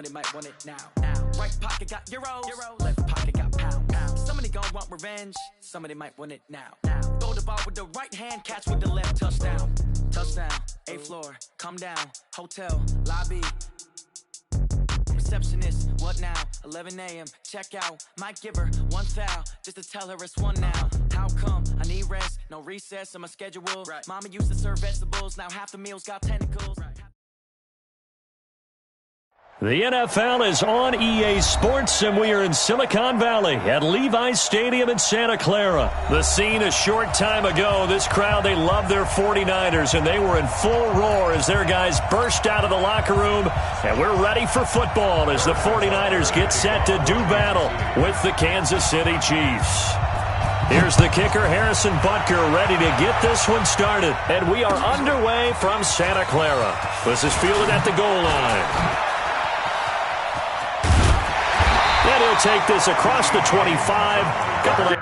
Somebody might want it now. Right pocket got euros, left pocket got pounds. Somebody gon' want revenge, somebody might want it now. Throw the ball with the right hand, catch with the left, touchdown. Touchdown, 8th floor, come down, hotel, lobby. Receptionist, what now? 11 a.m., check out. Might give her one foul, just to tell her it's one now. How come? I need rest, no recess in my schedule. Right. Mama used to serve vegetables, now half the meals got tentacles. Right. The NFL is on EA Sports, and we are in Silicon Valley at Levi's Stadium in Santa Clara. The scene a short time ago, this crowd, they love their 49ers, and they were in full roar as their guys burst out of the locker room, and we're ready for football as the 49ers get set to do battle with the Kansas City Chiefs. Here's the kicker, Harrison Butker, ready to get this one started, and we are underway from Santa Clara. This is fielded at the goal line. And he'll take this across the 25.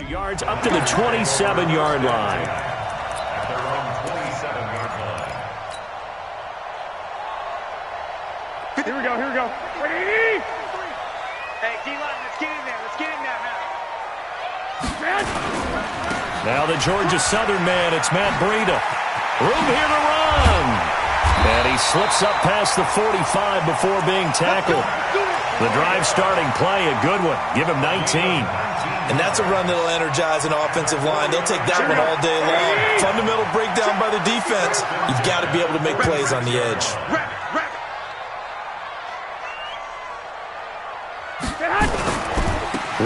Yards up to the 27-yard line. At their own 27-yard line. Here we go. Ready? Hey, D-line, let's get in there now. Now the Georgia Southern man, it's Matt Breida. Room here to run. And he slips up past the 45 before being tackled. The drive starting play, a good one. Give him 19. And that's a run that'll energize an offensive line. They'll take that one all day long. Fundamental breakdown by the defense. You've got to be able to make plays on the edge.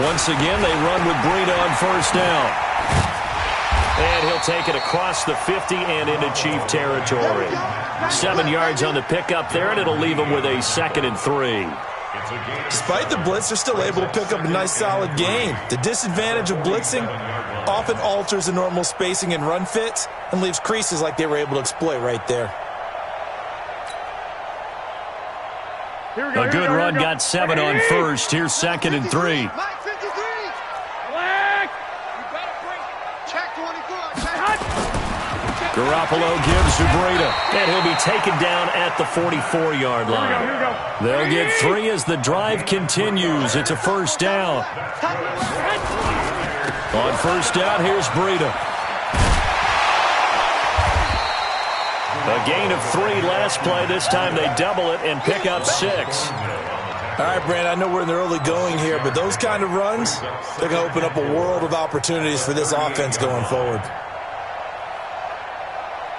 Once again, they run with Breida on first down. And he'll take it across the 50 and into Chief territory. 7 yards on the pickup there, and it'll leave him with a 2nd and 3. Despite the blitz, they're still able to pick up a nice, solid gain. The disadvantage of blitzing often alters the normal spacing and run fits and leaves creases like they were able to exploit right there. A good run got 7 on first. Here's 2nd and 3. Garoppolo gives to Breida, and he'll be taken down at the 44-yard line. They'll get 3 as the drive continues. It's a first down. On first down, here's Breida. A gain of 3 last play. This time they double it and pick up 6. All right, Brand, I know we're in the early going here, but those kind of runs, they're going to open up a world of opportunities for this offense going forward.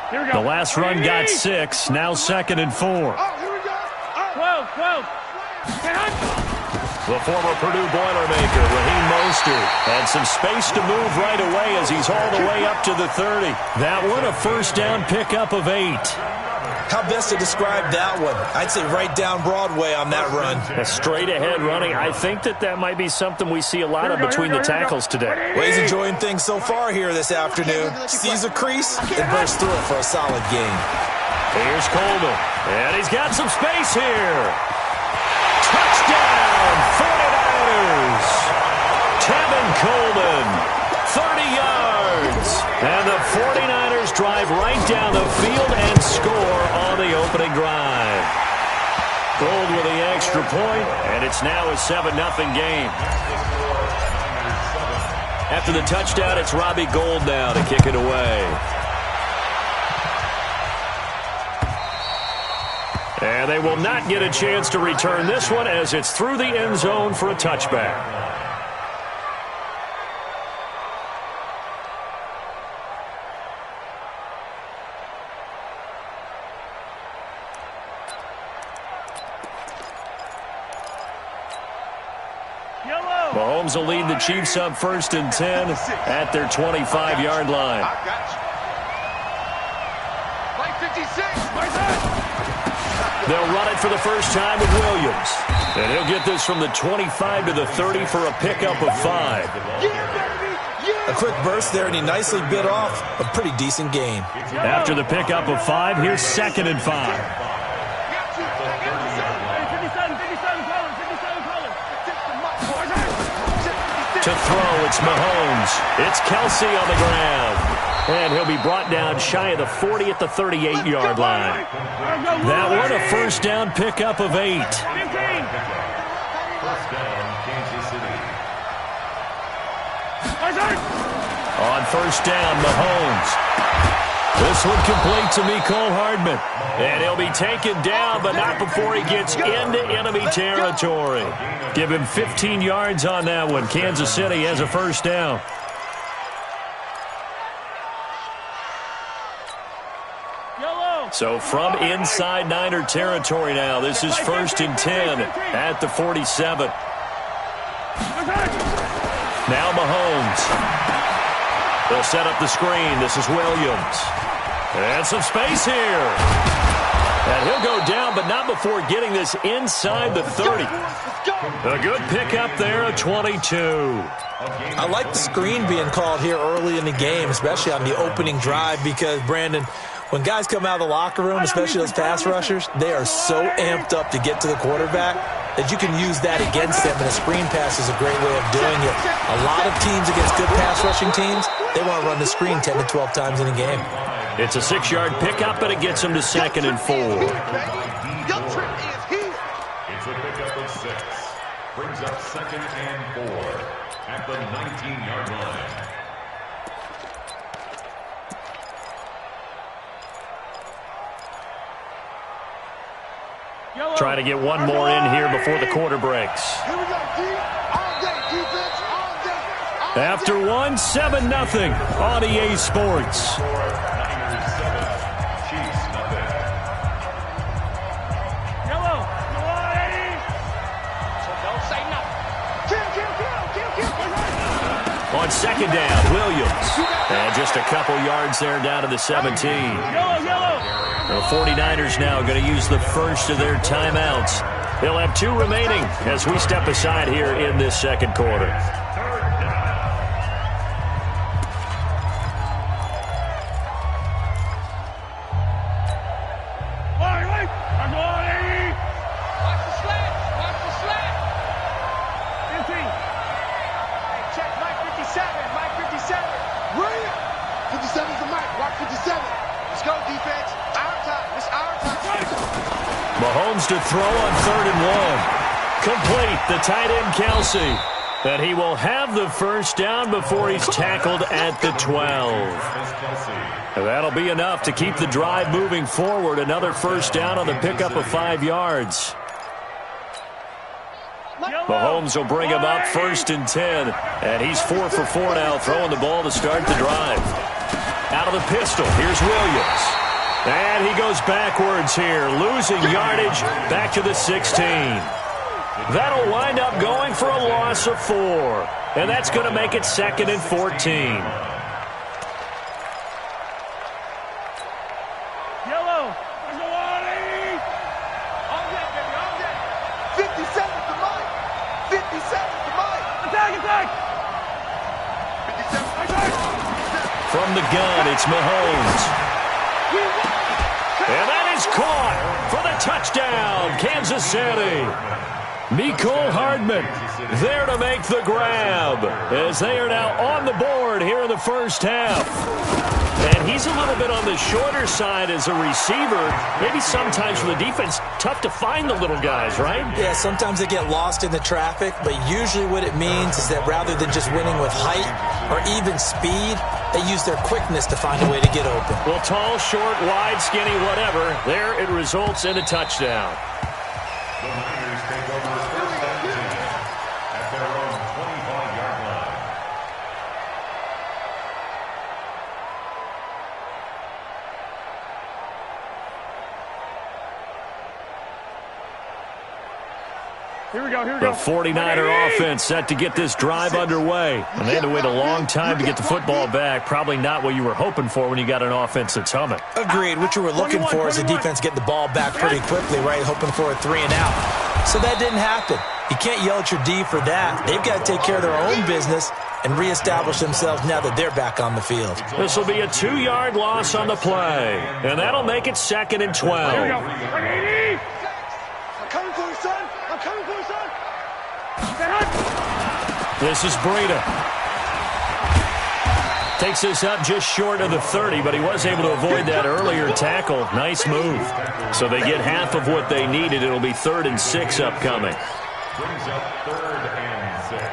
The last run got 6, now 2nd and 4. 12. The former Purdue Boilermaker, Raheem Mostert, had some space to move right away as he's all the way up to the 30. That one, a first down pickup of 8. How best to describe that one? I'd say right down Broadway on that run. A straight-ahead running. I think that might be something we see a lot of between the tackles today. Well, he's enjoying things so far here this afternoon. Sees a crease and bursts through it for a solid gain. Here's Coleman, and he's got some space here. Touchdown, 49ers. Tevin Coleman, 30 yards. And the 49ers drive right down the field and score on the opening drive. Gold with the extra point, and it's now a 7-0 game. After the touchdown, it's Robbie Gould now to kick it away. And they will not get a chance to return this one as it's through the end zone for a touchback. Mahomes will lead the Chiefs up 1st and 10 at their 25-yard line. They'll run it for the first time with Williams. And he'll get this from the 25 to the 30 for a pickup of 5. A quick burst there, and he nicely bit off a pretty decent gain. After the pickup of 5, here's 2nd and 5. To throw, it's Mahomes. It's Kelsey on the ground. And he'll be brought down shy of the 40 at the 38-yard line. That one, a first down pickup of 8. First down, Kansas City. On first down, Mahomes. This one complete to Mecole Hardman. And he'll be taken down, but not before he gets into enemy territory. Give him 15 yards on that one. Kansas City has a first down. So from inside Niner territory now, this is 1st and 10 at the 47. Now Mahomes. They'll set up the screen. This is Williams. And some space here. And he'll go down, but not before getting this inside the 30. A good pickup there, a 22. I like the screen being called here early in the game, especially on the opening drive, because, Brandon, when guys come out of the locker room, especially those pass rushers, they are so amped up to get to the quarterback that you can use that against them, and a screen pass is a great way of doing it. A lot of teams against good pass rushing teams, they want to run the screen 10 to 12 times in a game. It's a 6-yard pickup, but it gets them to 2nd and 4. It's a pickup of 6. Brings up 2nd and 4 at the 19-yard line. Trying to get one more in here before the quarter breaks. After one, 7-0 on EA Sports. On 2nd down, Williams. And just a couple yards there down to the 17. The 49ers now going to use the first of their timeouts. They'll have 2 remaining as we step aside here in this second quarter. Mahomes to throw on 3rd and 1. Complete, the tight end Kelsey. And he will have the first down before he's tackled at the 12. And that'll be enough to keep the drive moving forward. Another first down on the pickup of 5 yards. Mahomes will bring him up 1st and 10. And he's 4 for 4 now, throwing the ball to start the drive. Out of the pistol, here's Williams. And he goes backwards here, losing yardage back to the 16. That'll wind up going for a loss of 4. And that's going to make it 2nd and 14. Yellow. 57 to Mike. 57 to Mike. Attack. From the gun, it's Mahomes. And that is caught for the touchdown, Kansas City. Mecole Hardman there to make the grab as they are now on the board here in the first half. And he's a little bit on the shorter side as a receiver. Maybe sometimes for the defense, tough to find the little guys, right? Yeah, sometimes they get lost in the traffic, but usually what it means is that rather than just winning with height or even speed, they use their quickness to find a way to get open. Well, tall, short, wide, skinny, whatever, there it results in a touchdown. The Niners take over first and 10 at their own 25-yard line. Here we go. The 49er offense set to get this drive underway. And they had to wait a long time to get the football back. Probably not what you were hoping for when you got an offense that's humming. Agreed. What you were looking for is a defense getting the ball back pretty quickly, right? Hoping for a 3 and out. So that didn't happen. You can't yell at your D for that. They've got to take care of their own business and reestablish themselves now that they're back on the field. This will be a 2-yard loss on the play. And that'll make it 2nd and 12. Here we go. I'm coming for you, son. I'm coming for you, son. This is Breida. Takes this up just short of the 30, but he was able to avoid that earlier tackle. Nice move. So they get half of what they needed. It'll be 3rd and 6 upcoming. Brings up 3rd and 6.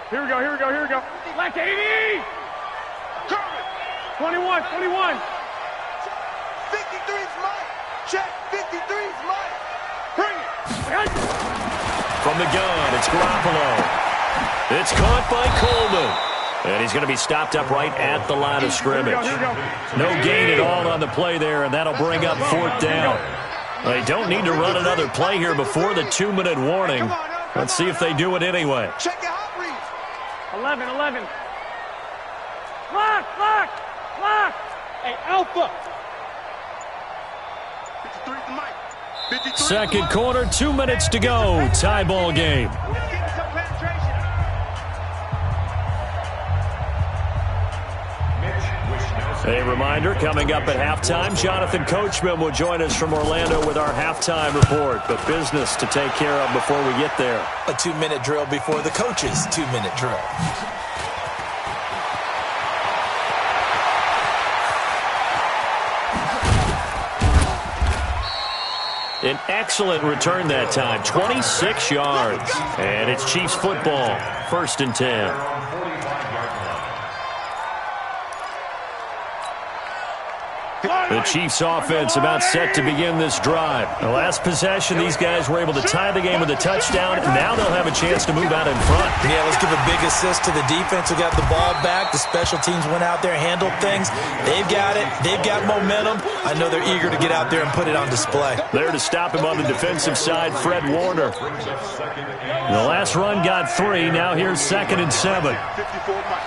Here we go. Left 80! 21. 53's mine. Check. 53's mine. Bring it. From the gun, it's Garoppolo. It's caught by Coleman. And he's going to be stopped up right at the line of scrimmage. No gain at all on the play there, and that'll bring up 4th down. They don't need to run another play here before the 2-minute warning. Let's see if they do it anyway. Check your hot reads. 11. Lock. Hey, Alpha. 53's the mic. 53's the Second mic. quarter, 2 minutes to go. Tie ball game. Let's get some penetration. A reminder, coming up at halftime, Jonathan Coachman will join us from Orlando with our halftime report. But business to take care of before we get there. A 2-minute drill before the coach's 2-minute drill. An excellent return that time, 26 yards. And it's Chiefs football, 1st and 10. The Chiefs offense about set to begin this drive. The last possession, these guys were able to tie the game with a touchdown, and now they'll have a chance to move out in front. Yeah, let's give a big assist to the defense who got the ball back. The special teams went out there, handled things. They've got it. They've got momentum. I know they're eager to get out there and put it on display. There to stop him on the defensive side, Fred Warner. The last run got 3. Now here's 2nd and 7. 54 mic.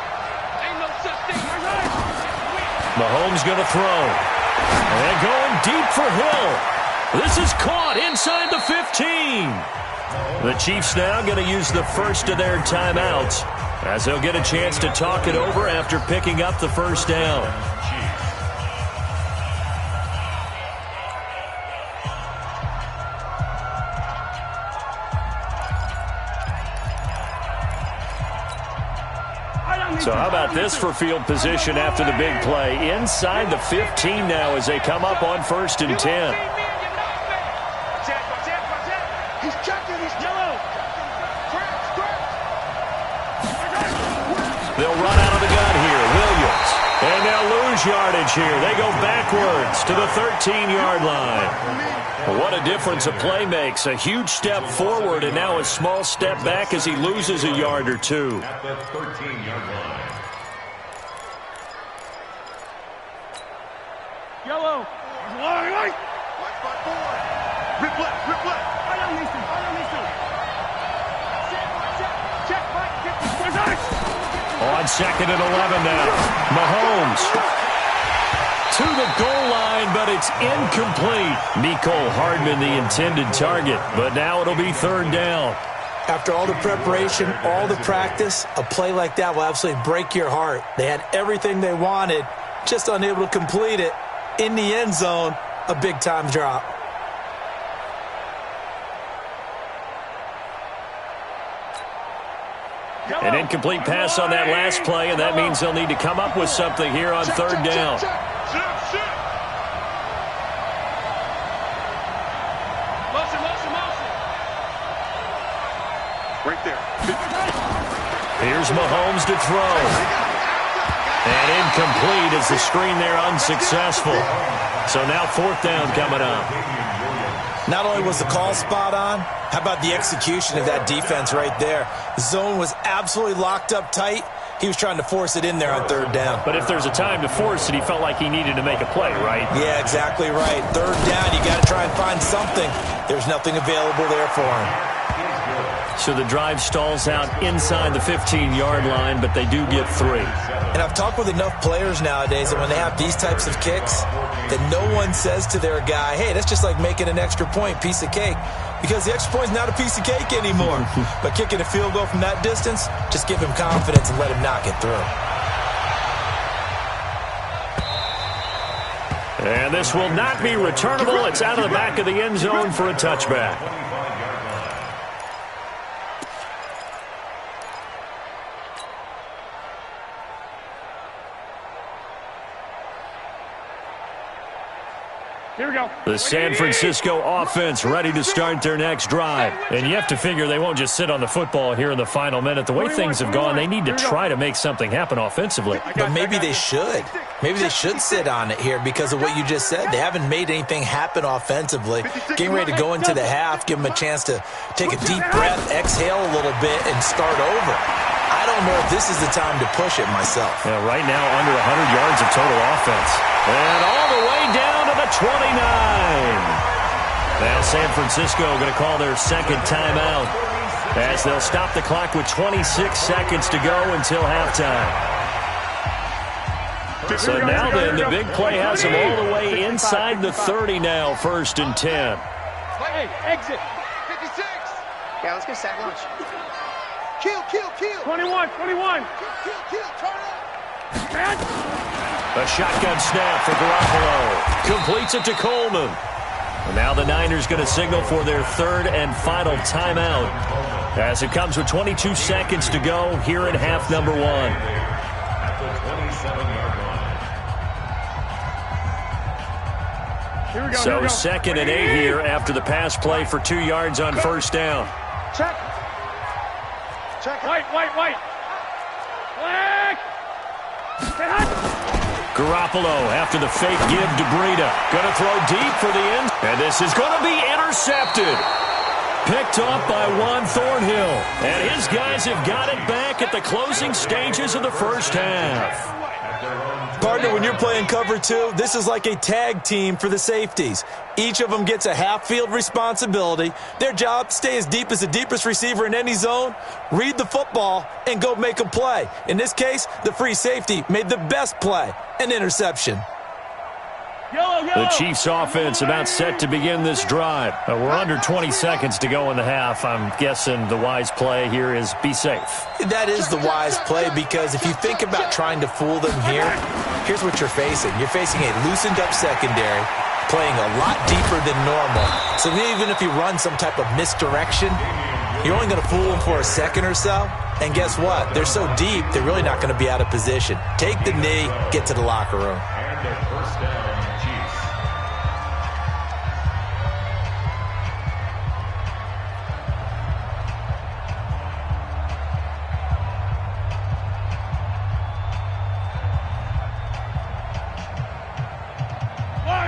Mahomes going to throw. And going deep for Hill. This is caught inside the 15. The Chiefs now going to use the first of their timeouts as they'll get a chance to talk it over after picking up the first down. So how about this for field position after the big play? Inside the 15 now as they come up on 1st and 10. He's checking. He's yellow. They'll run out of the gun here. Williams. And they'll lose yardage here. They go backwards to the 13-yard line. What a difference a play makes. A huge step forward and now a small step back as he loses a yard or two. At the 13-yard line. Yellow. Watch my boy. Rip left. I don't need to. Check, Mike. On 2nd and 11 now. Mahomes to the goal line, but it's incomplete. Mecole Hardman, the intended target, but now it'll be 3rd down. After all the preparation, all the practice, a play like that will absolutely break your heart. They had everything they wanted, just unable to complete it. In the end zone, a big-time drop. An incomplete pass on that last play, and that means they'll need to come up with something here on 3rd down. Right there. Here's Mahomes to throw. And incomplete as the screen there unsuccessful. So now 4th down coming up. Not only was the call spot on, how about the execution of that defense right there? The zone was absolutely locked up tight. He was trying to force it in there on third down. But if there's a time to force it, he felt like he needed to make a play, right? Yeah, exactly right. Third down, you got to try and find something. There's nothing available there for him. So the drive stalls out inside the 15-yard line, but they do get 3. And I've talked with enough players nowadays that when they have these types of kicks, that no one says to their guy, hey, that's just like making an extra point, piece of cake. Because the extra point is not a piece of cake anymore. But kicking a field goal from that distance, just give him confidence and let him knock it through. And this will not be returnable. It's out of the back of the end zone for a touchback. Here we go. The San Francisco offense ready to start their next drive. And you have to figure they won't just sit on the football here in the final minute. The way things have gone, they need to try to make something happen offensively. But maybe they should. Maybe they should sit on it here because of what you just said. They haven't made anything happen offensively. Getting ready to go into the half, give them a chance to take a deep breath, exhale a little bit, and start over. I don't know if this is the time to push it myself. Yeah, right now, under 100 yards of total offense. And all the way down to the 29. Now San Francisco going to call their second timeout as they'll stop the clock with 26 seconds to go until halftime. So now then, the big play has them all the way inside the 30 now, 1st and 10. Hey, exit. 56. Yeah, let's go sack lunch. Kill. 21. Kill. Turn up. A shotgun snap for Garoppolo. Completes it to Coleman. And now the Niners going to signal for their third and final timeout as it comes with 22 seconds to go here in half number 1. At the 27-yard line. Here we go. So 2nd and 8 here after the pass play for 2 yards on first down. Check. White. Black. Get hot. Garoppolo after the fake give to Breida. Going to throw deep for the end. And this is going to be intercepted. Picked up by Juan Thornhill. And his guys have got it back at the closing stages of the first half. Partner, when you're playing cover 2, this is like a tag team for the safeties. Each of them gets a half-field responsibility. Their job, stay as deep as the deepest receiver in any zone, read the football, and go make a play. In this case, the free safety made the best play, an interception. The Chiefs offense about set to begin this drive. We're under 20 seconds to go in the half. I'm guessing the wise play here is be safe. That is the wise play because if you think about trying to fool them here, here's what you're facing. You're facing a loosened up secondary, playing a lot deeper than normal. So even if you run some type of misdirection, you're only going to fool them for a second or so. And guess what? They're so deep, they're really not going to be out of position. Take the knee, get to the locker room. And their first down, Chiefs.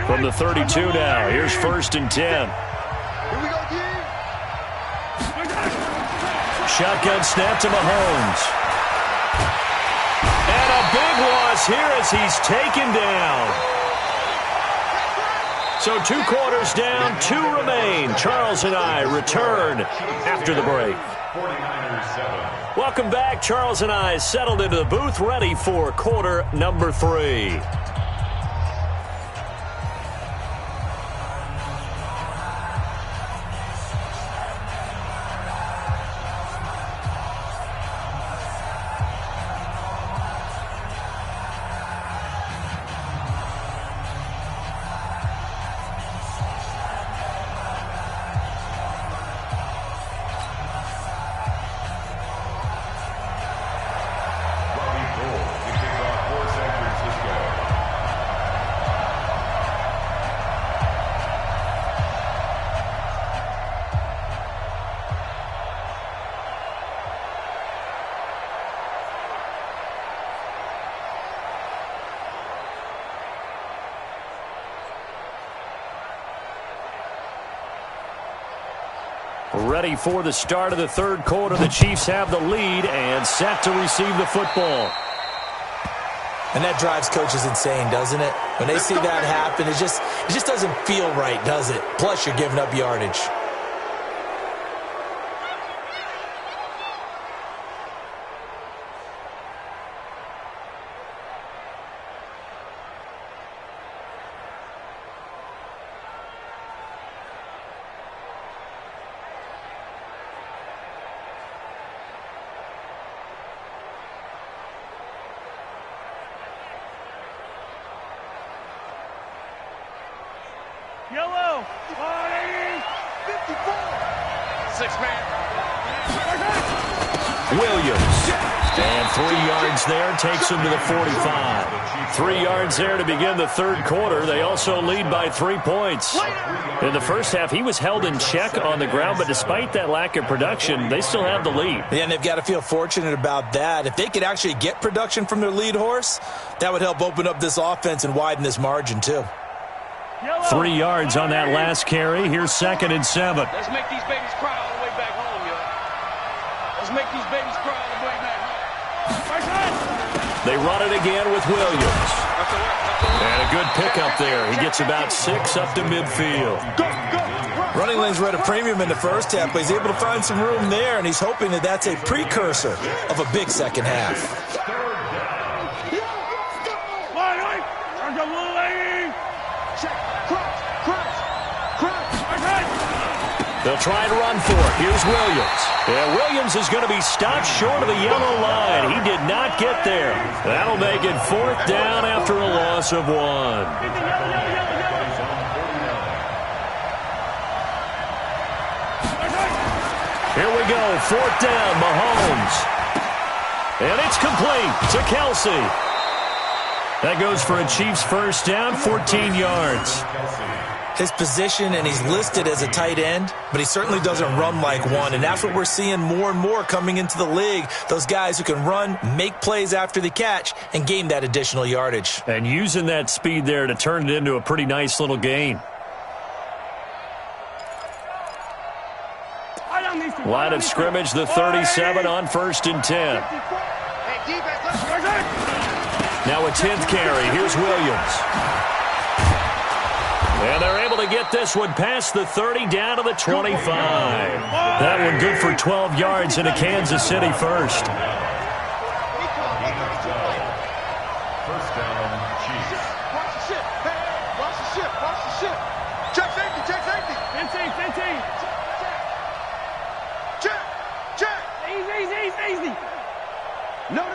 From the 32 now, here's 1st and 10. Here we go, D. Shotgun snap to Mahomes. And a big loss here as he's taken down. So 2 quarters down, 2 remain. Charles and I return after the break. 49ers 7. Welcome back. Charles and I settled into the booth, ready for quarter number 3. Ready for the start of the third quarter. The Chiefs have the lead and set to receive the football. And that drives coaches insane, doesn't it? When they see that happen, it just doesn't feel right, does it? Plus, you're giving up yardage. Yellow. 54. 6-man. Williams. And 3 yards there takes him to the 45. 3 yards there to begin the third quarter. They also lead by 3 points. In the first half, he was held in check on the ground, but despite that lack of production, they still have the lead. Yeah, and they've got to feel fortunate about that. If they could actually get production from their lead horse, that would help open up this offense and widen this margin too. 3 yards on that last carry. Here's 2nd and 7. Let's make these babies cry all the way back home, yo. Let's make these babies cry all the way back home. They run it again with Williams. And a good pickup there. He gets about 6 up to midfield. Running lanes were at a premium in the first half, but he's able to find some room there, and he's hoping that that's a precursor of a big second half. They'll try and run for it. Here's Williams. And Williams is going to be stopped short of the yellow line. He did not get there. That'll make it 4th down after a loss of 1. Here we go. 4th down, Mahomes. And it's complete to Kelsey. That goes for a Chiefs first down, 14 yards. His position, and he's listed as a tight end, but he certainly doesn't run like one, and that's what we're seeing more and more coming into the league. Those guys who can run, make plays after the catch, and gain that additional yardage. And using that speed there to turn it into a pretty nice little gain. Line of scrimmage, the 37 on 1st and 10. Now a 10th carry. Here's Williams. And they're able to get this one past the 30 down to the 25. That one good for 12 yards into Kansas City first. First down, Chiefs. Watch the ship. Hey, watch the ship. Watch the ship. Check safety. Check safety. 15. Check. Easy. No.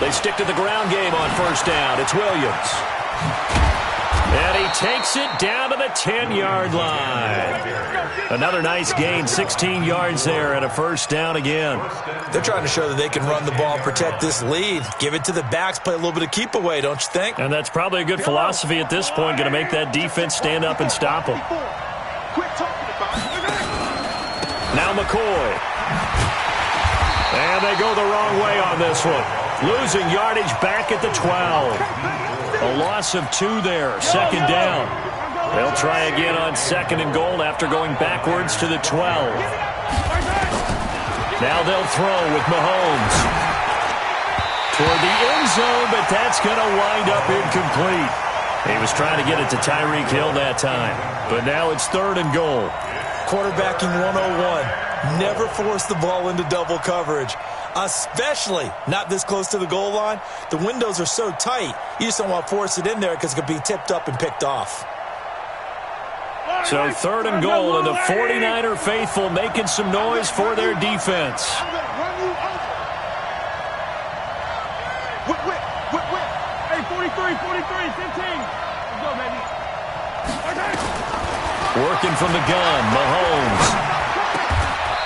They stick to the ground game on 1st down. It's Williams. And he takes it down to the 10-yard line. Another nice gain, 16 yards there and a 1st down again. They're trying to show that they can run the ball, protect this lead. Give it to the backs, play a little bit of keep away, don't you think? And that's probably a good philosophy at this point, going to make that defense stand up and stop them. Now McCoy. And they go the wrong way on this one. Losing yardage back at the 12. A loss of 2 there, 2nd down. They'll try again on 2nd and goal after going backwards to the 12. Now they'll throw with Mahomes. Toward the end zone, but that's going to wind up incomplete. He was trying to get it to Tyreek Hill that time. But now it's 3rd and goal. Quarterbacking 101. Never force the ball into double coverage, especially not this close to the goal line. The windows are so tight, you just don't want to force it in there because it could be tipped up and picked off. So 3rd and goal, and the 49er faithful making some noise for their defense. Hey, 43, 15. Let's go, baby. Working from the gun, Mahomes.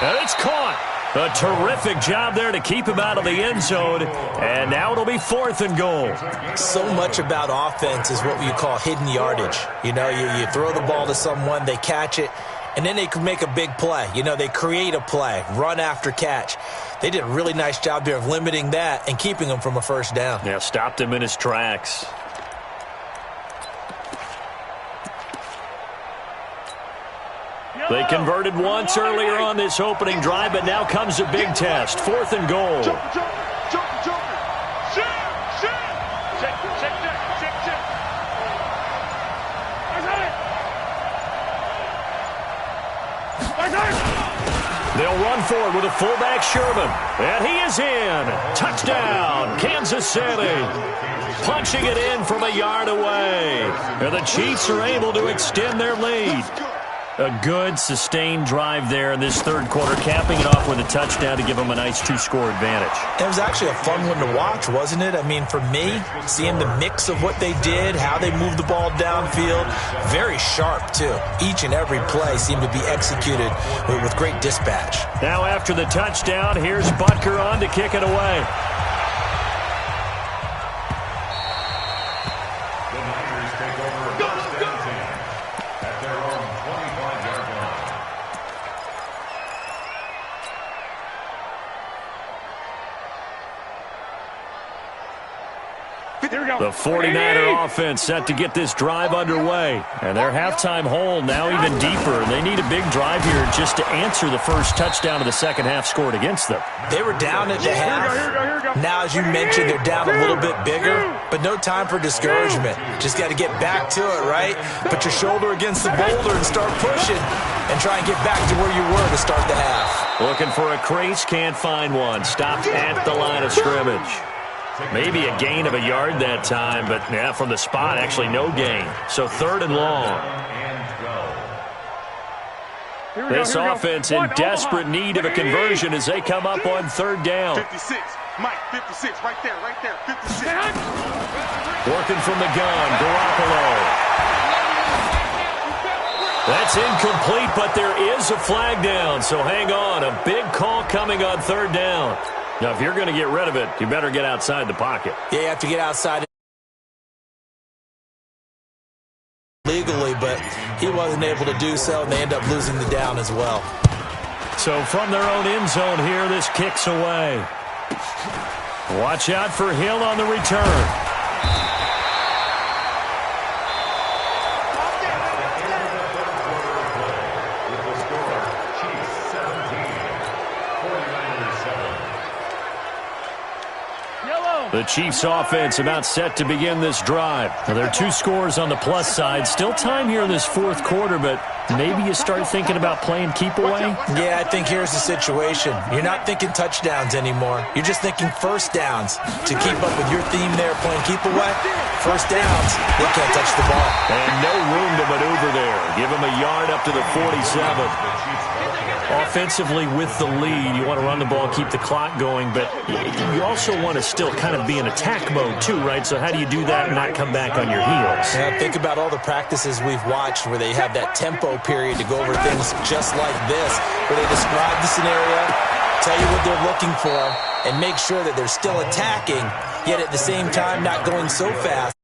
And it's caught. A terrific job there to keep him out of the end zone. And now it'll be 4th and goal. So much about offense is what you call hidden yardage. You know, you throw the ball to someone, they catch it, and then they can make a big play. You know, they create a play, run after catch. They did a really nice job there of limiting that and keeping him from a 1st down. Yeah, stopped him in his tracks. They converted once earlier on this opening drive, but now comes a big test. 4th and goal. Jumper. Shoot. Check. They'll run forward with a fullback Sherman. And he is in. Touchdown, Kansas City. Punching it in from a yard away. And the Chiefs are able to extend their lead. A good, sustained drive there in this third quarter, capping it off with a touchdown to give them a nice 2-score advantage. It was actually a fun one to watch, wasn't it? I mean, for me, seeing the mix of what they did, how they moved the ball downfield, very sharp, too. Each and every play seemed to be executed with great dispatch. Now after the touchdown, here's Butker on to kick it away. The Niners take over first and 10 at their own 25-yard line. The 49er offense set to get this drive underway. And their halftime hole now even deeper. They need a big drive here just to answer the first touchdown of the second half scored against them. They were down at the half. Now, as you mentioned, they're down a little bit bigger, but no time for discouragement. Just got to get back to it, right? Put your shoulder against the boulder and start pushing and try and get back to where you were to start the half. Looking for a crease, can't find one. Stopped at the line of scrimmage. Maybe a gain of a yard that time, but yeah, from the spot, actually no gain. So 3rd and long. This offense in desperate need of a conversion as they come up on 3rd down. 56. Mike, 56. Right there. 56. Working from the gun, Garoppolo. That's incomplete, but there is a flag down, so hang on. A big call coming on 3rd down. Now, if you're going to get rid of it, you better get outside the pocket. Yeah, you have to get outside legally, but he wasn't able to do so, and they end up losing the down as well. So from their own end zone here, this kicks away. Watch out for Hill on the return. The Chiefs offense about set to begin this drive. Now, there are 2 scores on the plus side. Still time here in this 4th quarter, but maybe you start thinking about playing keep away? Yeah, I think here's the situation. You're not thinking touchdowns anymore. You're just thinking first downs. To keep up with your theme there, playing keep away, first downs, they can't touch the ball. And no room to maneuver there. Give them a yard up to the 47. Offensively with the lead, you want to run the ball, keep the clock going, but you also want to still kind of be in attack mode too, right? So how do you do that and not come back on your heels? Yeah, think about all the practices we've watched where they have that tempo period to go over things just like this, where they describe the scenario, tell you what they're looking for, and make sure that they're still attacking, yet at the same time not going so fast